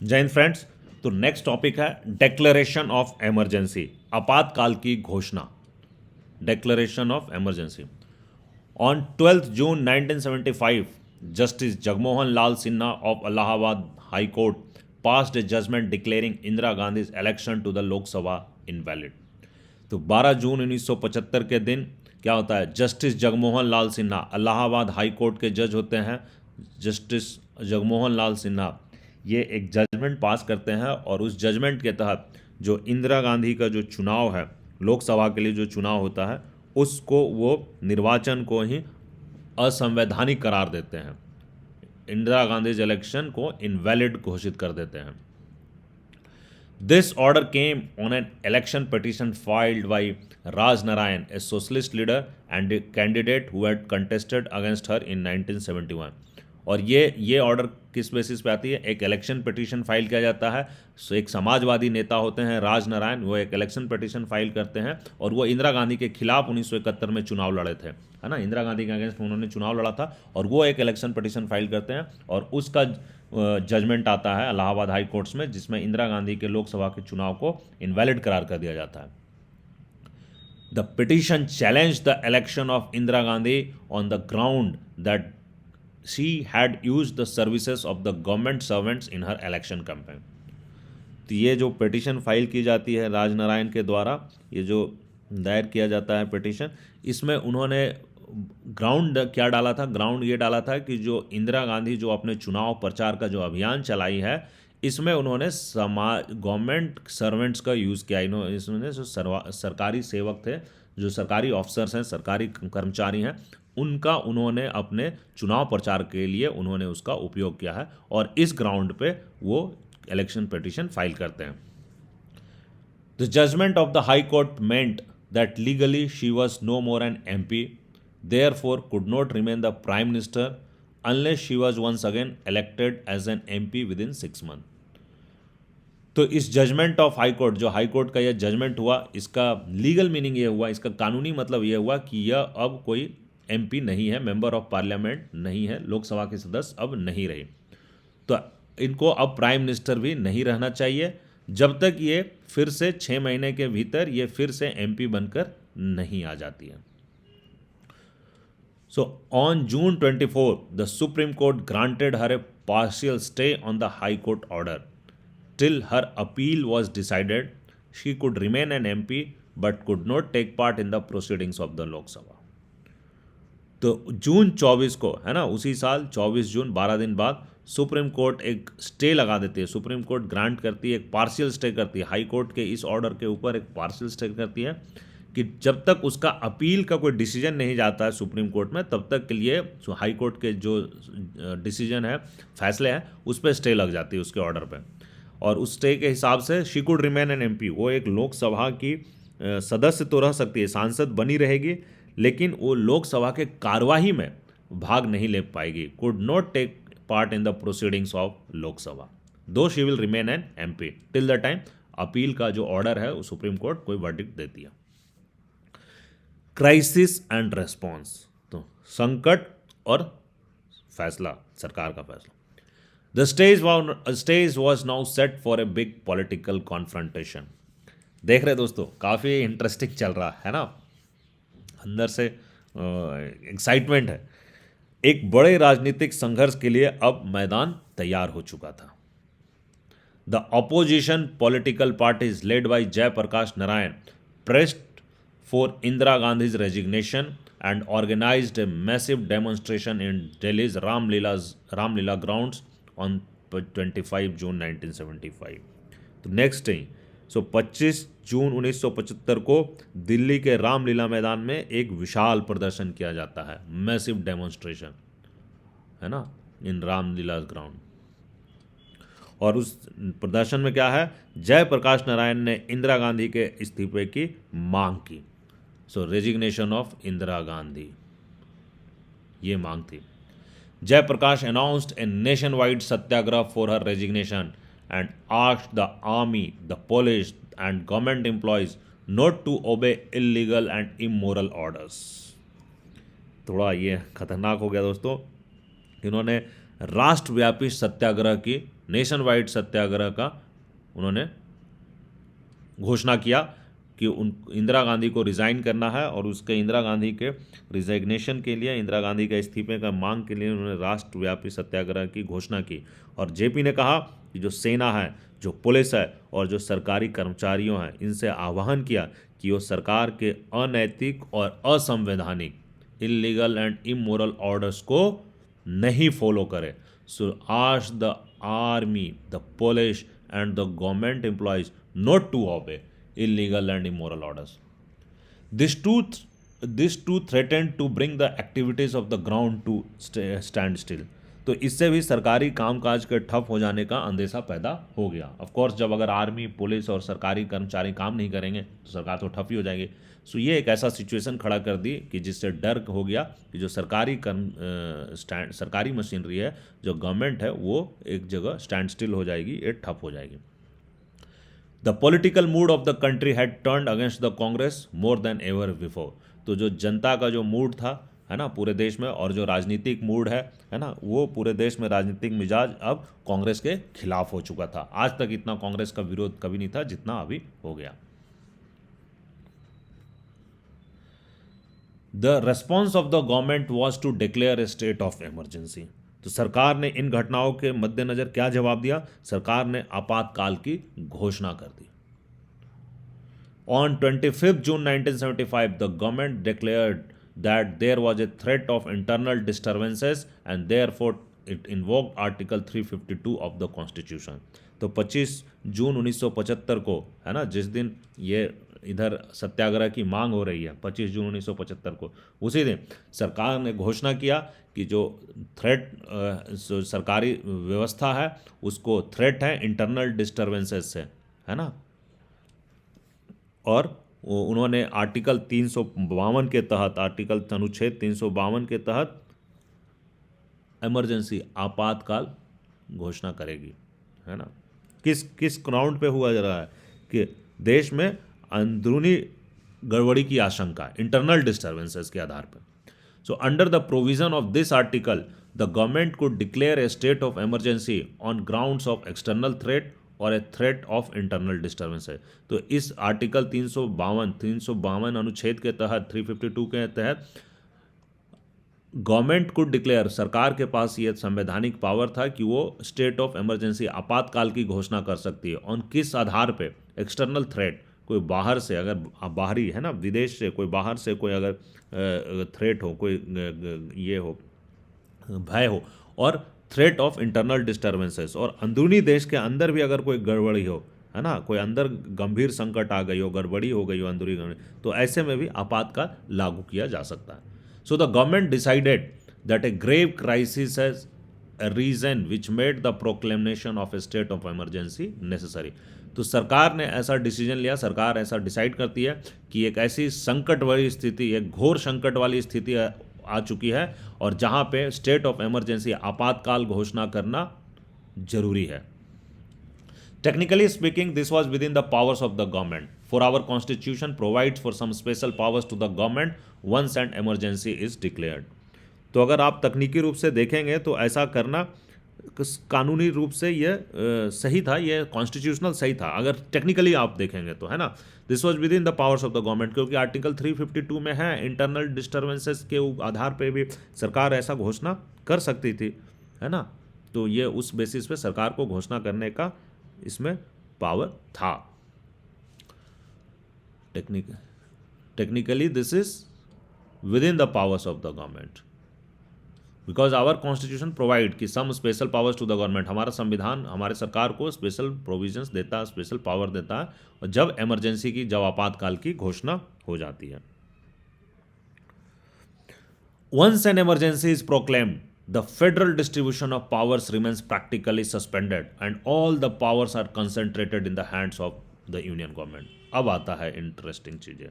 जय हिंद फ्रेंड्स। तो नेक्स्ट टॉपिक है डेक्लेरेशन ऑफ इमरजेंसी, आपातकाल की घोषणा। Declaration of emergency on 12th June 1975, justice Jagmohan Lal Sinha of Allahabad high court passed a judgment declaring Indira Gandhi election to the Lok Sabha invalid. तो 12 जून 1975 के दिन क्या होता है, justice Jagmohan Lal Sinha Allahabad high court के जज होते हैं। जस्टिस जगमोहन लाल सिन्हा ये एक जजमेंट पास करते हैं और उस जजमेंट के तहत जो इंदिरा गांधी का जो चुनाव है, लोकसभा के लिए जो चुनाव होता है, उसको वो निर्वाचन को ही असंवैधानिक करार देते हैं। इंदिरा गांधी इलेक्शन को इनवैलिड घोषित कर देते हैं। This order came on an election petition filed by Raj Narayan, a socialist leader and a candidate who had contested against her in 1971। और ये ऑर्डर किस बेसिस पे आती है? एक इलेक्शन पिटीशन फाइल किया जाता है। सो एक समाजवादी नेता होते हैं राज नारायण, वो एक इलेक्शन पिटीशन फाइल करते हैं और वो इंदिरा गांधी के खिलाफ 1971 में चुनाव लड़े थे, है ना। इंदिरा गांधी के अगेंस्ट उन्होंने चुनाव लड़ा था और वो एक इलेक्शन पिटीशन फाइल करते हैं और उसका जजमेंट आता है इलाहाबाद हाई कोर्ट्स में, जिसमें इंदिरा गांधी के लोकसभा के चुनाव को इनवैलिड करार कर दिया जाता है। The petition challenge the election of Indira Gandhi on the ground that she had used the services of the government servants in her election campaign। तो ये जो पिटीशन फाइल की जाती है राज नारायण के द्वारा, ये जो दायर किया जाता है पिटीशन, इसमें उन्होंने ग्राउंड क्या डाला था? ग्राउंड ये डाला था कि जो इंदिरा गांधी जो अपने चुनाव प्रचार का जो अभियान चलाई है, इसमें उन्होंने समाज गवर्नमेंट सर्वेंट्स का यूज़ किया। इसमें जो सरकारी सेवक थे, जो सरकारी ऑफिसर्स हैं, सरकारी कर्मचारी हैं, उनका उन्होंने अपने चुनाव प्रचार के लिए उन्होंने उसका उपयोग किया है और इस ग्राउंड पे वो इलेक्शन पिटीशन फाइल करते हैं। The judgment of the high court meant that legally she was no more an MP, therefore could not remain the prime minister unless she was once again elected as an MP within 6 months। तो इस judgement of high court, जो high court का यह judgement हुआ, इसका legal meaning ये हुआ, इसका कानूनी मतलब ये हुआ कि यह अब कोई MP नहीं है, मेंबर ऑफ पार्लियामेंट नहीं है, लोकसभा के सदस्य अब नहीं रही। तो इनको अब प्राइम मिनिस्टर भी नहीं रहना चाहिए जब तक ये फिर से 6 महीने के भीतर ये फिर से MP बनकर नहीं आ जाती है। So on June 24, the Supreme Court granted her a partial stay on the High Court order. Till her appeal was decided, she could remain an MP but could not take part in the proceedings of the Lok Sabha। तो जून 24 को, है ना, उसी साल 24 जून, 12 दिन बाद supreme court एक stay लगा देती है। सुप्रीम कोर्ट ग्रांट करती है, एक पार्शियल स्टे करती है हाई कोर्ट के इस ऑर्डर के ऊपर, एक पार्शियल स्टे करती है कि जब तक उसका अपील का कोई डिसीजन नहीं जाता है सुप्रीम कोर्ट में, तब तक के लिए हाई कोर्ट के जो डिसीजन है, फैसले हैं, उस पर स्टे लग जाती है उसके ऑर्डर पे। और उस स्टे के हिसाब से she could remain an MP, वो एक लोकसभा की सदस्य तो रह सकती है, सांसद बनी रहेगी, लेकिन वो लोकसभा के कार्यवाही में भाग नहीं ले पाएगी। Could not take part in the proceedings of Lok Sabha, though she will remain an MP till the time appeal का जो ऑर्डर है वो सुप्रीम कोर्ट कोई वर्डिक्ट देती है। क्राइसिस एंड रेस्पॉन्स, तो संकट और फैसला, सरकार का फैसला। The stage was now set for a big political confrontation. देख रहे दोस्तों, काफ़ी इंटरेस्टिंग चल रहा है ना, अंदर से एक्साइटमेंट है। एक बड़े राजनीतिक संघर्ष के लिए अब मैदान तैयार हो चुका था। The opposition political parties led by Jayaprakash Narayan pressed for Indira Gandhi's resignation and organized a massive demonstration in Delhi's Ramlila grounds on 25 June 1975। तो नेक्स्ट डे, 25 जून 1975 को दिल्ली के रामलीला मैदान में एक विशाल प्रदर्शन किया जाता है, मैसिव डेमोन्स्ट्रेशन, है ना, इन रामलीला ग्राउंड। और उस प्रदर्शन में क्या है, जयप्रकाश नारायण ने इंदिरा गांधी के इस्तीफे की मांग की। So resignation of Indira Gandhi, ये मांग थी। Jayaprakash announced a nationwide satyagraha for her resignation and asked the army, the police and government employees not to obey illegal and immoral orders. थोड़ा ये खतरनाक हो गया दोस्तों, इन्होंने राष्ट्रव्यापी सत्याग्रह की, नेशन वाइड सत्याग्रह का उन्होंने घोषणा किया कि उन इंदिरा गांधी को रिज़ाइन करना है, और उसके इंदिरा गांधी के रिजाइग्नेशन के लिए, इंदिरा गांधी के इस्तीफे का मांग के लिए उन्होंने राष्ट्रव्यापी सत्याग्रह की घोषणा की। और जेपी ने कहा कि जो सेना है, जो पुलिस है और जो सरकारी कर्मचारियों हैं, इनसे आह्वान किया कि वो सरकार के अनैतिक और असंवैधानिक, इलीगल एंड इमोरल ऑर्डर्स को नहीं फॉलो करे। सो ask the army, the police and the government employees not to obey illegal and immoral orders. This too, this too threatened to bring the activities of the ground to stand still. तो इससे भी सरकारी कामकाज के ठप हो जाने का अंदेशा पैदा हो गया। ऑफ कोर्स जब अगर आर्मी, पुलिस और सरकारी कर्मचारी काम नहीं करेंगे तो सरकार तो ठप ही हो जाएगी। सो ये एक ऐसा सिचुएशन खड़ा कर दी कि जिससे डर हो गया कि जो सरकारी मशीनरी है, जो गवर्नमेंट है, वो एक जगह स्टैंड स्टिल हो जाएगी, ये ठप हो जाएगी। The political mood off the country had turned against the Congress more than ever before. तो जो जनता का जो मूड था, है ना, पूरे देश में, और जो राजनीतिक मूड है ना, वो पूरे देश में राजनीतिक मिजाज अब कांग्रेस के खिलाफ हो चुका था। आज तक इतना कांग्रेस का विरोध कभी नहीं था जितना अभी हो गया। The response of the government was to declare a state of emergency. तो सरकार ने इन घटनाओं के मद्देनजर क्या जवाब दिया? सरकार ने आपातकाल की घोषणा कर दी। On 25 June 1975 the government declared that there was a threat of internal disturbances and therefore it invoked article 352 of the constitution. तो 25 जून 1975 को, है ना, जिस दिन ये इधर सत्याग्रह की मांग हो रही है, 25 जून 1975 को, उसी दिन सरकार ने घोषणा किया कि जो थ्रेट, सरकारी व्यवस्था है, उसको थ्रेट है इंटरनल डिस्टर्बेंसेस से, है ना। और उन्होंने आर्टिकल 352 के तहत, आर्टिकल अनुच्छेद 352 के तहत इमरजेंसी, आपातकाल घोषणा करेगी, है ना। किस ग्राउंड पे हुआ जा रहा है? कि देश में अंदरूनी गड़बड़ी की आशंका, इंटरनल डिस्टर्बेंसेस के आधार पर। So under the provision of this article the government could declare a state of emergency on grounds of external threat और a threat of internal disturbances. तो इस आर्टिकल 352 अनुच्छेद के तहत, 352 के तहत, गवर्नमेंट कुड डिक्लेयर, सरकार के पास ये संवैधानिक पावर था कि वो स्टेट ऑफ इमरजेंसी, आपातकाल की घोषणा कर सकती है। ऑन किस आधार पे? एक्सटर्नल थ्रेट, कोई बाहर से, अगर बाहरी, है ना, विदेश से कोई, बाहर से कोई अगर थ्रेट हो, कोई ये हो, भय हो, और थ्रेट ऑफ इंटरनल डिस्टर्बेंसेस, और अंदरूनी देश के अंदर भी अगर कोई गड़बड़ी हो, है ना, कोई अंदर गंभीर संकट आ गई हो, गड़बड़ी हो गई हो, अंदरूनी गड़बड़ी, तो ऐसे में भी आपातकाल लागू किया जा सकता है। So the government decided that a grave crisis has a reason which made the proclamation of a state of emergency necessary। तो सरकार ने ऐसा डिसीजन लिया, सरकार ऐसा डिसाइड करती है कि एक ऐसी संकट वाली स्थिति, एक घोर संकट वाली स्थिति आ चुकी है, और जहां पे स्टेट ऑफ इमरजेंसी, आपातकाल घोषणा करना जरूरी है। Technically speaking this was within the powers of the government, for our constitution provides for some special powers to the government once an emergency is declared. तो अगर आप तकनीकी रूप से देखेंगे तो ऐसा करना कानूनी रूप से ये सही था, ये कॉन्स्टिट्यूशनल सही था, अगर टेक्निकली आप देखेंगे तो, है ना। This was within the powers of the government, क्योंकि आर्टिकल 352 में है, इंटरनल डिस्टर्बेंसेस के आधार पे भी सरकार ऐसा घोषणा कर सकती थी, है ना। तो ये उस बेसिस पे सरकार को घोषणा करने का इसमें पावर था। Technically this is within the powers of the government, because our constitution provide कि some special powers to the government, हमारा संविधान हमारे सरकार को स्पेशल प्रोविजंस देता है, स्पेशल पावर देता है, और जब इमरजेंसी की, जब आपातकाल की घोषणा हो जाती है। Once an emergency is proclaimed the federal distribution of powers remains practically suspended and all the powers are concentrated in the hands of the union government. अब आता है इंटरेस्टिंग चीजें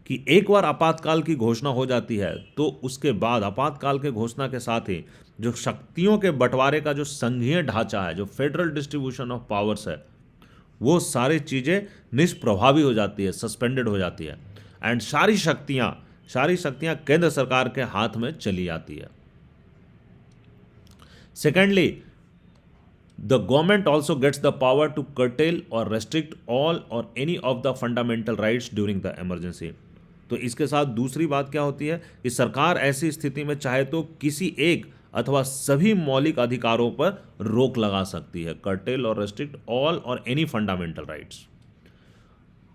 कि एक बार आपातकाल की घोषणा हो जाती है तो उसके बाद आपातकाल के घोषणा के साथ ही जो शक्तियों के बंटवारे का जो संघीय ढांचा है, जो फेडरल डिस्ट्रीब्यूशन ऑफ पावर्स है, वो सारी चीज़ें निष्प्रभावी हो जाती है, सस्पेंडेड हो जाती है, एंड सारी शक्तियां केंद्र सरकार के हाथ में चली आती है। Secondly, the government also gets the power to curtail or restrict all or any of the fundamental rights during the emergency. तो इसके साथ दूसरी बात क्या होती है कि सरकार ऐसी स्थिति में चाहे तो किसी एक अथवा सभी मौलिक अधिकारों पर रोक लगा सकती है. कर्टेल और रेस्ट्रिक्ट ऑल और any fundamental rights.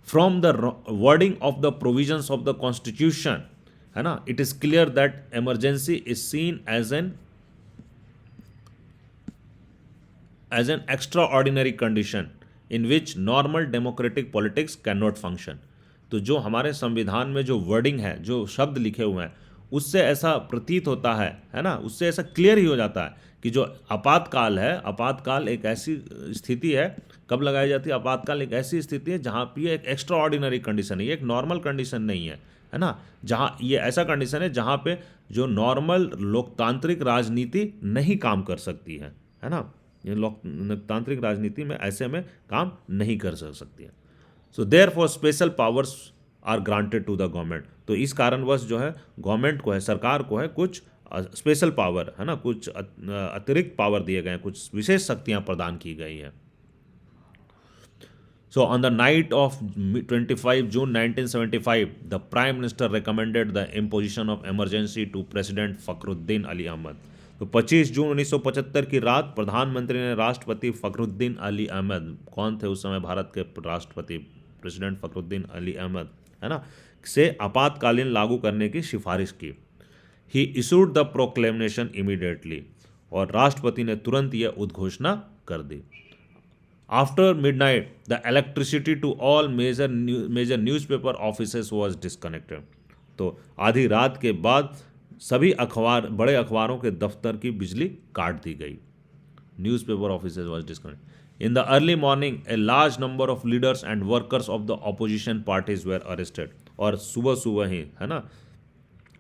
From the wording of the provisions of the constitution, है ना, it is clear that emergency is seen as an extraordinary condition in which normal democratic politics cannot function. तो जो हमारे संविधान में जो wording है, जो शब्द लिखे हुए हैं, उससे ऐसा प्रतीत होता है ना, उससे ऐसा क्लियर ही हो जाता है कि जो आपातकाल है, आपातकाल एक ऐसी स्थिति है, कब लगाई जाती है आपातकाल? एक ऐसी स्थिति है जहाँ पे एक एक्स्ट्रा ऑर्डिनरी कंडीशन है, ये एक नॉर्मल कंडीशन नहीं है ना, जहाँ ये ऐसा कंडीशन है जहाँ पे जो नॉर्मल लोकतांत्रिक राजनीति नहीं काम कर सकती है ना, ये लोकतांत्रिक राजनीति में ऐसे में काम नहीं कर सकती है. So therefore special powers are granted to the government. तो इस कारणवश जो है गवर्नमेंट को है, सरकार को है, कुछ स्पेशल पावर, है ना, कुछ अतिरिक्त पावर दिए गए हैं, कुछ विशेष शक्तियां प्रदान की गई हैं. So on the night of 25 June 1975, the Prime Minister recommended the imposition of emergency to President Fakhruddin Ali Ahmad. तो 25 जून 1975 की रात प्रधानमंत्री ने राष्ट्रपति फखरुद्दीन अली अहमद, कौन थे उस समय भारत के राष्ट्रपति, प्रेसिडेंट फखरुद्दीन अली अहमद, है ना, से आपातकालीन लागू करने की सिफारिश की. He issued the proclamation immediately, और राष्ट्रपति ने तुरंत यह उद्घोषणा कर दी. After midnight, the electricity to all major newspaper offices was disconnected. तो आधी रात के बाद सभी अखबार, बड़े अखबारों के दफ्तर की बिजली काट दी गई. Newspaper offices was disconnected. In the early morning, a large number of leaders and workers of the opposition parties were arrested. और सुबह सुबह ही, है ना,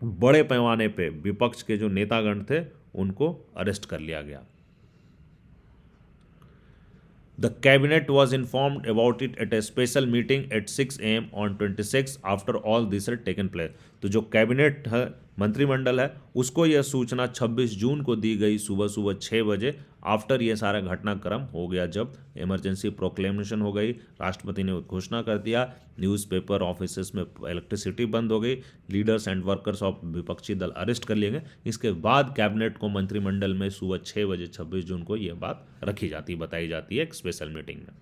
बड़े पैमाने पे विपक्ष के जो नेतागण थे उनको अरेस्ट कर लिया गया. The cabinet was informed about it at a special meeting at 6 a.m. on 26 after all this had taken place. तो जो कैबिनेट है, मंत्रिमंडल है, उसको यह सूचना 26 जून को दी गई सुबह सुबह 6 बजे, आफ्टर ये सारा घटनाक्रम हो गया, जब इमरजेंसी प्रोक्लेमेशन हो गई, राष्ट्रपति ने घोषणा कर दिया, न्यूज़पेपर ऑफिसेस में इलेक्ट्रिसिटी बंद हो गई, लीडर्स एंड वर्कर्स ऑफ विपक्षी दल अरेस्ट कर लिए गए. इसके बाद कैबिनेट को मंत्रिमंडल में सुबह 6 बजे 26 जून को ये बात रखी जाती, बताई जाती है एक स्पेशल मीटिंग में.